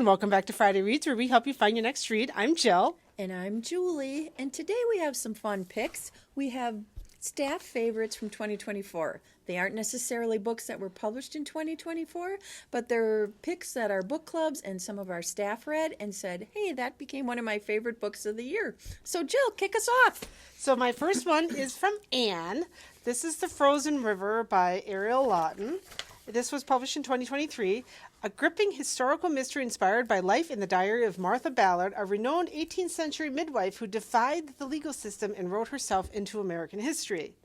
welcome back to Friday Reads, where we help you find your next read. I'm Jill. And I'm Julie, and today we have some fun picks. We have staff favorites from 2024. They aren't necessarily books that were published in 2024, but they're picks that our book clubs and some of our staff read and said, hey, that became one of my favorite books of the year. So Jill, kick us off. So my first one is from Anne. This is The Frozen River by Ariel Lawton. This was published in 2023. A gripping historical mystery inspired by life in the diary of Martha Ballard, a renowned 18th century midwife who defied the legal system and wrote herself into American history.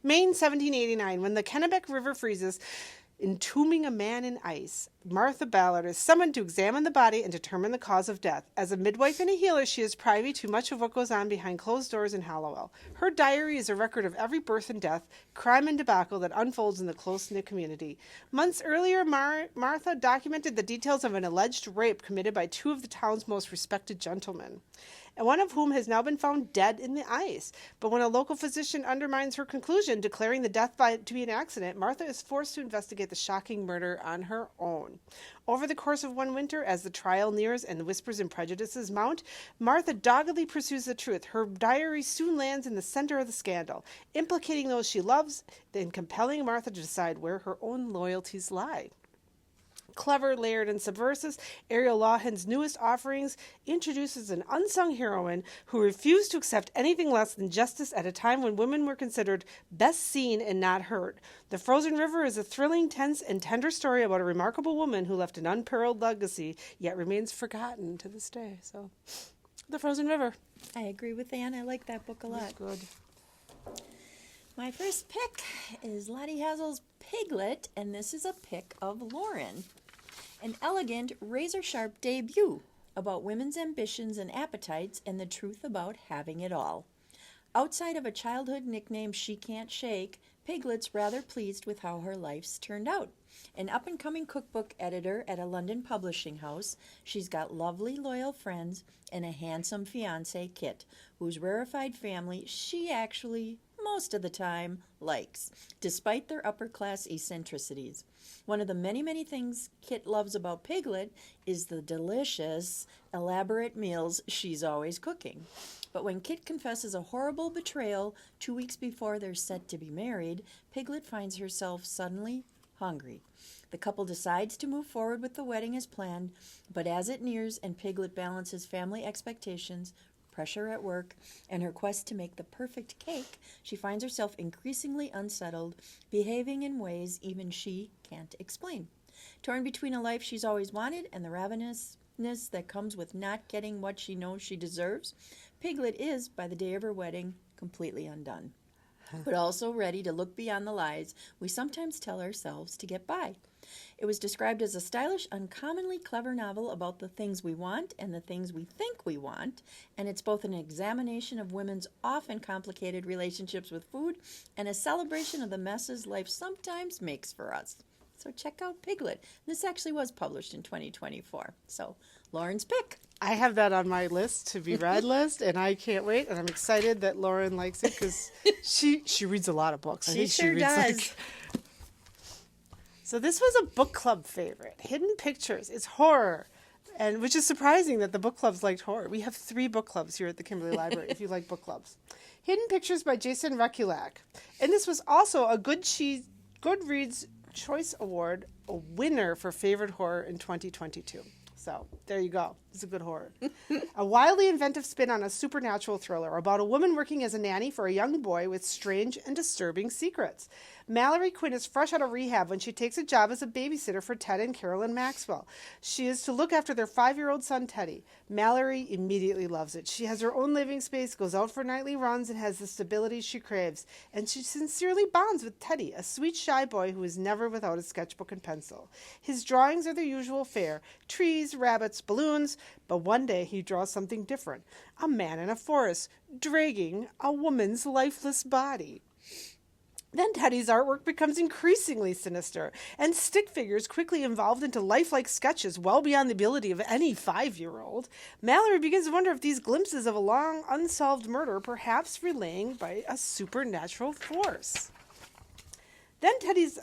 Maine, 1789, when the Kennebec River freezes, entombing a man in ice, Martha Ballard is summoned to examine the body and determine the cause of death. As a midwife and a healer, she is privy to much of what goes on behind closed doors in Hallowell. Her diary is a record of every birth and death, crime and debacle that unfolds in the close-knit community. Months earlier, Martha documented the details of an alleged rape committed by two of the town's most respected gentlemen, and one of whom has now been found dead in the ice. But when a local physician undermines her conclusion, declaring the death to be an accident, Martha is forced to investigate the shocking murder on her own. Over the course of one winter, as the trial nears and the whispers and prejudices mount, Martha doggedly pursues the truth. Her diary soon lands in the center of the scandal, implicating those she loves, then compelling Martha to decide where her own loyalties lie. Clever, layered, and subversive, Ariel Lawton's newest offerings introduces an unsung heroine who refused to accept anything less than justice at a time when women were considered best seen and not heard. The Frozen River is a thrilling, tense, and tender story about a remarkable woman who left an unparalleled legacy, yet remains forgotten to this day. So, The Frozen River. I agree with Anne. I like that book a lot. That's good. My first pick is Lottie Hazel's Piglet, and this is a pick of Lauren. An elegant, razor-sharp debut about women's ambitions and appetites and the truth about having it all. Outside of a childhood nickname she can't shake, Piglet's rather pleased with how her life's turned out. An up-and-coming cookbook editor at a London publishing house, she's got lovely, loyal friends and a handsome fiancé, Kit, whose rarefied family she actually, most of the time, likes, despite their upper-class eccentricities. One of the many, many things Kit loves about Piglet is the delicious, elaborate meals she's always cooking. But when Kit confesses a horrible betrayal 2 weeks before they're set to be married, Piglet finds herself suddenly hungry. The couple decides to move forward with the wedding as planned, but as it nears and Piglet balances family expectations, pressure at work, and her quest to make the perfect cake, she finds herself increasingly unsettled, behaving in ways even she can't explain. Torn between a life she's always wanted and the ravenousness that comes with not getting what she knows she deserves, Piglet is, by the day of her wedding, completely undone, but also ready to look beyond the lies we sometimes tell ourselves to get by. It was described as a stylish, uncommonly clever novel about the things we want and the things we think we want, and it's both an examination of women's often complicated relationships with food and a celebration of the messes life sometimes makes for us. So check out Piglet. This actually was published in 2024. So, Lauren's pick. I have that on my list to be read list, and I can't wait. And I'm excited that Lauren likes it because she reads a lot of books. She sure does. So this was a book club favorite. Hidden Pictures. It's horror, and which is surprising that the book clubs liked horror. We have 3 book clubs here at the Kimberly Library if you like book clubs. Hidden Pictures by Jason Rekulak. And this was also a Goodreads Choice Award, a winner for favorite horror in 2022. So there you go. It's a good horror. A wildly inventive spin on a supernatural thriller about a woman working as a nanny for a young boy with strange and disturbing secrets. Mallory Quinn is fresh out of rehab when she takes a job as a babysitter for Ted and Carolyn Maxwell. She is to look after their 5-year-old son, Teddy. Mallory immediately loves it. She has her own living space, goes out for nightly runs, and has the stability she craves. And she sincerely bonds with Teddy, a sweet, shy boy who is never without a sketchbook and pencil. His drawings are the usual fare: trees, rabbits, balloons. But one day he draws something different: a man in a forest, dragging a woman's lifeless body. Then Teddy's artwork becomes increasingly sinister, and stick figures quickly evolved into lifelike sketches well beyond the ability of any 5-year-old. Mallory begins to wonder if these glimpses of a long unsolved murder perhaps relaying by a supernatural force. Then Teddy's,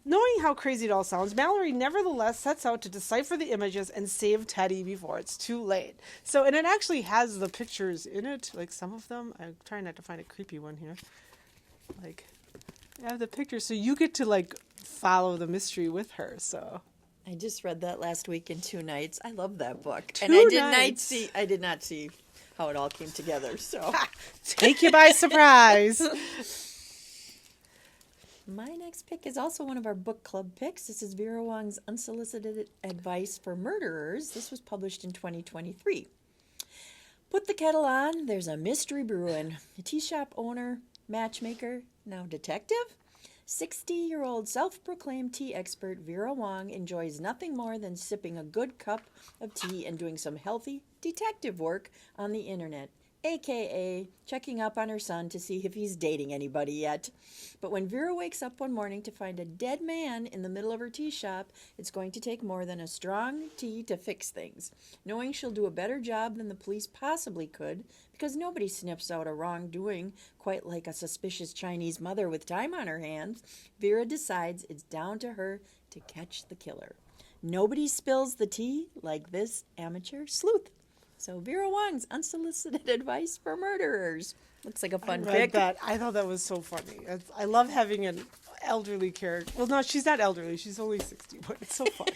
knowing how crazy it all sounds, Mallory nevertheless sets out to decipher the images and save Teddy before it's too late. So, and it actually has the pictures in it, like some of them. I'm trying not to find a creepy one here. Like, I have the pictures, so you get to, like, follow the mystery with her, so. I just read that last week in 2 nights. I love that book. Two And I nights. did not see how it all came together. So Take you by surprise. my next pick is also one of our book club picks. This is Vera Wong's Unsolicited Advice for Murderers. This was published in 2023. Put the kettle on. There's a mystery brewing. A tea shop owner, matchmaker, now detective. 60-year-old self-proclaimed tea expert Vera Wong enjoys nothing more than sipping a good cup of tea and doing some healthy detective work on the internet, aka checking up on her son to see if he's dating anybody yet. But when Vera wakes up one morning to find a dead man in the middle of her tea shop, it's going to take more than a strong tea to fix things. Knowing she'll do a better job than the police possibly could, because nobody sniffs out a wrongdoing quite like a suspicious Chinese mother with time on her hands, Vera decides it's down to her to catch the killer. Nobody spills the tea like this amateur sleuth. So Vera Wong's Unsolicited Advice for Murderers. Looks like a fun pick. I thought that was so funny. I love having an elderly character. Well, no, she's not elderly. She's only 60, but it's so fun.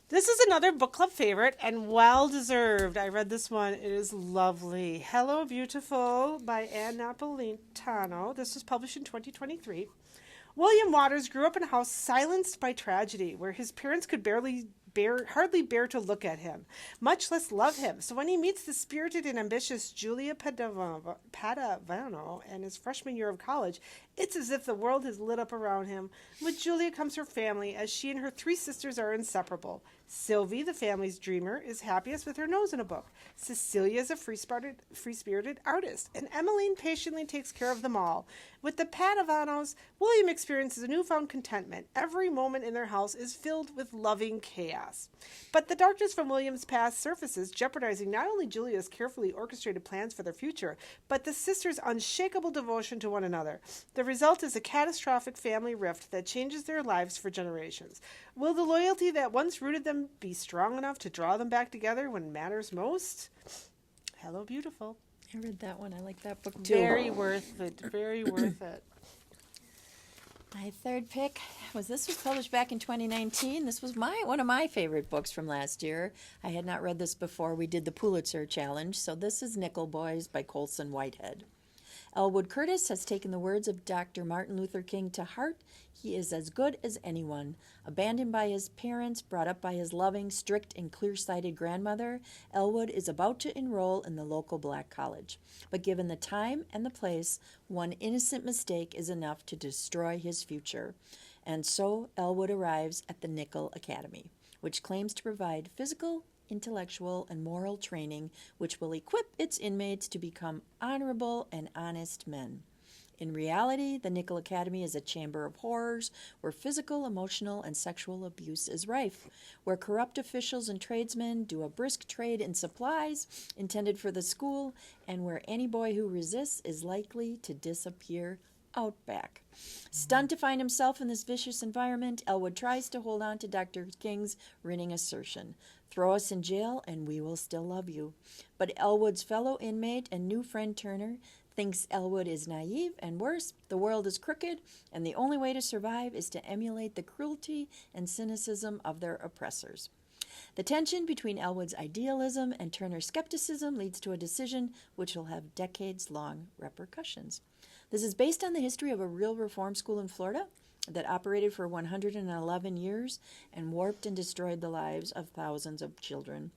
This is another book club favorite and well-deserved. I read this one. It is lovely. Hello, Beautiful by Ann Napolitano. This was published in 2023. William Waters grew up in a house silenced by tragedy, where his parents could hardly bear to look at him, much less love him. So when he meets the spirited and ambitious Julia Padavano in his freshman year of college, it's as if the world has lit up around him. With Julia comes her family, as she and her 3 sisters are inseparable. Sylvie, the family's dreamer, is happiest with her nose in a book. Cecilia is a free-spirited artist, and Emmeline patiently takes care of them all. With the Padavanos, William experiences a newfound contentment. Every moment in their house is filled with loving chaos. But the darkness from William's past surfaces, jeopardizing not only Julia's carefully orchestrated plans for their future, but the sisters' unshakable devotion to one another. The result is a catastrophic family rift that changes their lives for generations. Will the loyalty that once rooted them be strong enough to draw them back together when it matters most? Hello, Beautiful. I read that one. I like that book too. Very worth it. Very worth it. My third pick was published back in 2019. This was one of my favorite books from last year. I had not read this before. We did the Pulitzer Challenge. So this is Nickel Boys by Colson Whitehead. Elwood Curtis has taken the words of Dr. Martin Luther King to heart. He is as good as anyone. Abandoned by his parents, brought up by his loving, strict, and clear-sighted grandmother, Elwood is about to enroll in the local black college. But given the time and the place, one innocent mistake is enough to destroy his future. And so Elwood arrives at the Nickel Academy, which claims to provide physical, intellectual, and moral training which will equip its inmates to become honorable and honest men. In reality, the Nickel Academy is a chamber of horrors where physical, emotional, and sexual abuse is rife, where corrupt officials and tradesmen do a brisk trade in supplies intended for the school, and where any boy who resists is likely to disappear out back. Stunned to find himself in this vicious environment, Elwood tries to hold on to Dr. King's ringing assertion, "Throw us in jail and we will still love you." But Elwood's fellow inmate and new friend Turner thinks Elwood is naive, and worse, the world is crooked, and the only way to survive is to emulate the cruelty and cynicism of their oppressors. The tension between Elwood's idealism and Turner's skepticism leads to a decision which will have decades-long repercussions. This is based on the history of a real reform school in Florida that operated for 111 years and warped and destroyed the lives of thousands of children.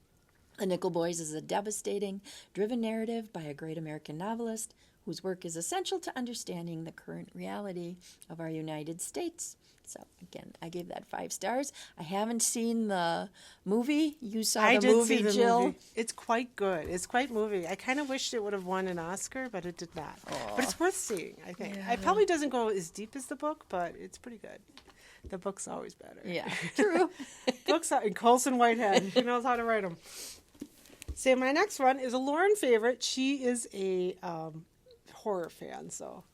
The Nickel Boys is a devastating, driven narrative by a great American novelist whose work is essential to understanding the current reality of our United States. So, again, I gave that 5 stars. I haven't seen the movie. You saw the movie, see the Jill? movie. It's quite good. It's quite moving. I kind of wished it would have won an Oscar, but it did not. Aw. But it's worth seeing, I think. Yeah. It probably doesn't go as deep as the book, but it's pretty good. The book's always better. Yeah, true. And Colson Whitehead, he knows how to write them. So my next one is a Lauren favorite. She is a horror fan, so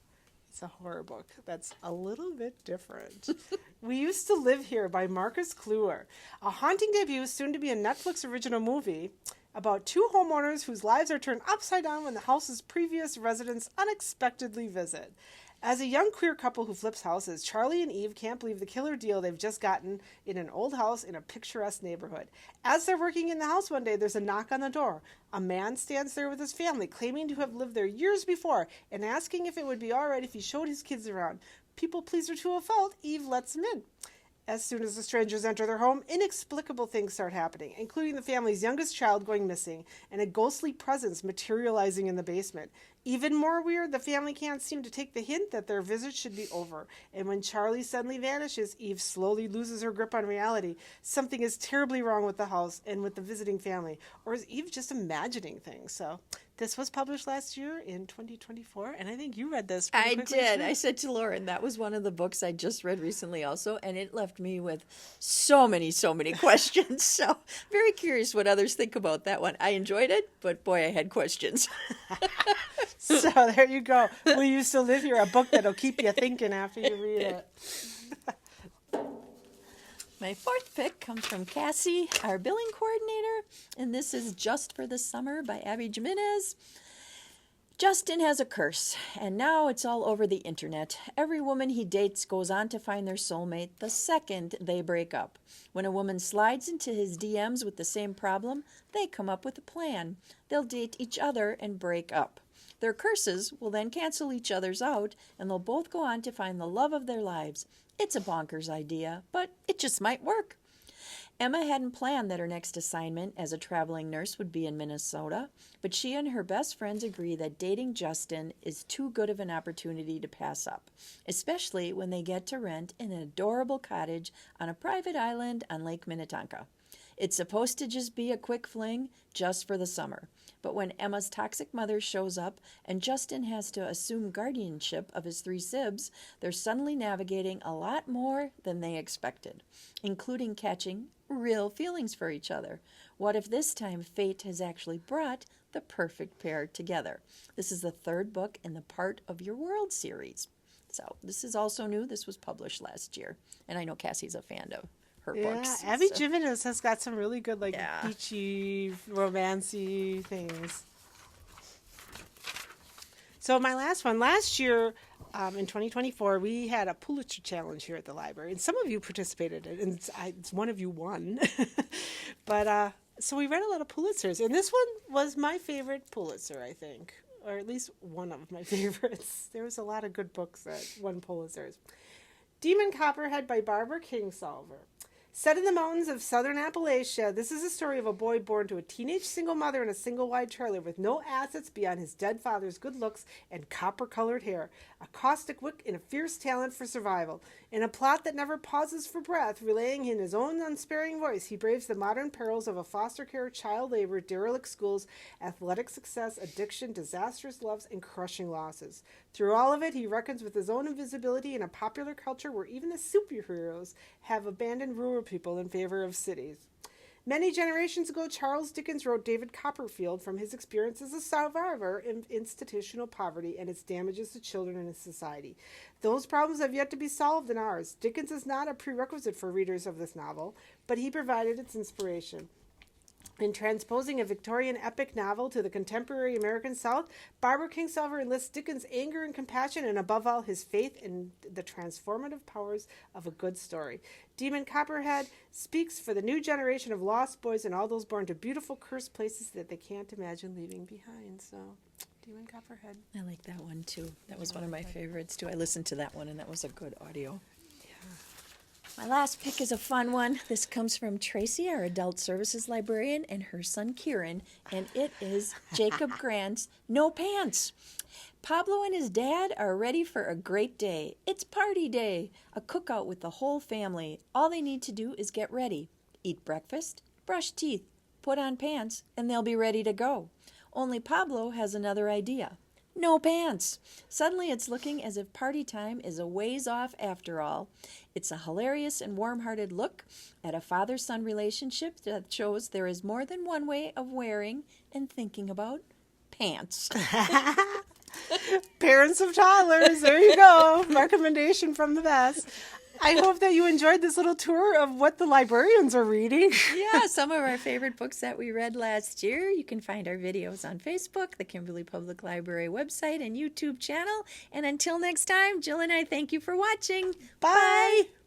It's a horror book that's a little bit different. We Used to Live Here by Marcus Kluwer. A haunting debut, soon to be a Netflix original movie about two homeowners whose lives are turned upside down when the house's previous residents unexpectedly visit. As a young queer couple who flips houses, Charlie and Eve can't believe the killer deal they've just gotten in an old house in a picturesque neighborhood. As they're working in the house one day, there's a knock on the door. A man stands there with his family, claiming to have lived there years before, and asking if it would be all right if he showed his kids around. People pleaser to a fault, Eve lets him in. As soon as the strangers enter their home, inexplicable things start happening, including the family's youngest child going missing and a ghostly presence materializing in the basement. Even more weird, the family can't seem to take the hint that their visit should be over. And when Charlie suddenly vanishes, Eve slowly loses her grip on reality. Something is terribly wrong with the house and with the visiting family. Or is Eve just imagining things? So this was published last year in 2024, and I think you read this pretty quickly, did. too. I said to Lauren, that was one of the books I just read recently also, and it left me with so many questions. So very curious what others think about that one. I enjoyed it, but boy, I had questions. So there you go. We Used to Live Here, a book that'll keep you thinking after you read it. My fourth pick comes from Cassie, our billing coordinator, and this is Just for the Summer by Abby Jimenez. Justin has a curse, and now it's all over the internet. Every woman he dates goes on to find their soulmate the second they break up. When a woman slides into his DMs with the same problem, they come up with a plan. They'll date each other and break up. Their curses will then cancel each other's out, and they'll both go on to find the love of their lives. It's a bonkers idea, but it just might work. Emma hadn't planned that her next assignment as a traveling nurse would be in Minnesota, but she and her best friends agree that dating Justin is too good of an opportunity to pass up, especially when they get to rent an adorable cottage on a private island on Lake Minnetonka. It's supposed to just be a quick fling, just for the summer. But when Emma's toxic mother shows up and Justin has to assume guardianship of his three sibs, they're suddenly navigating a lot more than they expected, including catching real feelings for each other. What if this time fate has actually brought the perfect pair together? This is the third book in the Part of Your World series. So this is also new. This was published last year. And I know Cassie's a fan of her books. Yeah, Abby Jimenez has got some really good, beachy, romancy things. So my last one, last year in 2024, we had a Pulitzer Challenge here at the library, and some of you participated in it, and it's one of you won. But so we read a lot of Pulitzers, and this one was my favorite Pulitzer, I think, or at least one of my favorites. There was a lot of good books that won Pulitzers. Demon Copperhead by Barbara Kingsolver. Set in the mountains of southern Appalachia, this is a story of a boy born to a teenage single mother in a single-wide trailer with no assets beyond his dead father's good looks and copper-colored hair, a caustic wit and a fierce talent for survival. In a plot that never pauses for breath, relaying in his own unsparing voice, he braves the modern perils of a foster care, child labor, derelict schools, athletic success, addiction, disastrous loves, and crushing losses. Through all of it, he reckons with his own invisibility in a popular culture where even the superheroes have abandoned rural people in favor of cities. Many generations ago, Charles Dickens wrote David Copperfield from his experience as a survivor in institutional poverty and its damages to children and society. Those problems have yet to be solved in ours. Dickens is not a prerequisite for readers of this novel, but he provided its inspiration. In transposing a Victorian epic novel to the contemporary American South, Barbara Kingsolver enlists Dickens' anger and compassion, and above all, his faith in the transformative powers of a good story. Demon Copperhead speaks for the new generation of lost boys and all those born to beautiful, cursed places that they can't imagine leaving behind. So, Demon Copperhead. I like that one, too. That was one of my favorites, too. I listened to that one, and that was a good audio. My last pick is a fun one. This comes from Tracy, our adult services librarian, and her son Kieran, and it is Jacob Grant's No Pants. Pablo and his dad are ready for a great day. It's party day, a cookout with the whole family. All they need to do is get ready, eat breakfast, brush teeth, put on pants, and they'll be ready to go. Only Pablo has another idea. No pants. Suddenly it's looking as if party time is a ways off after all. It's a hilarious and warm-hearted look at a father-son relationship that shows there is more than one way of wearing and thinking about pants. Parents of toddlers, there you go. Recommendation from the best. I hope that you enjoyed this little tour of what the librarians are reading. Yeah, some of our favorite books that we read last year. You can find our videos on Facebook, the Kimberly Public Library website, and YouTube channel. And until next time, Jill and I thank you for watching. Bye.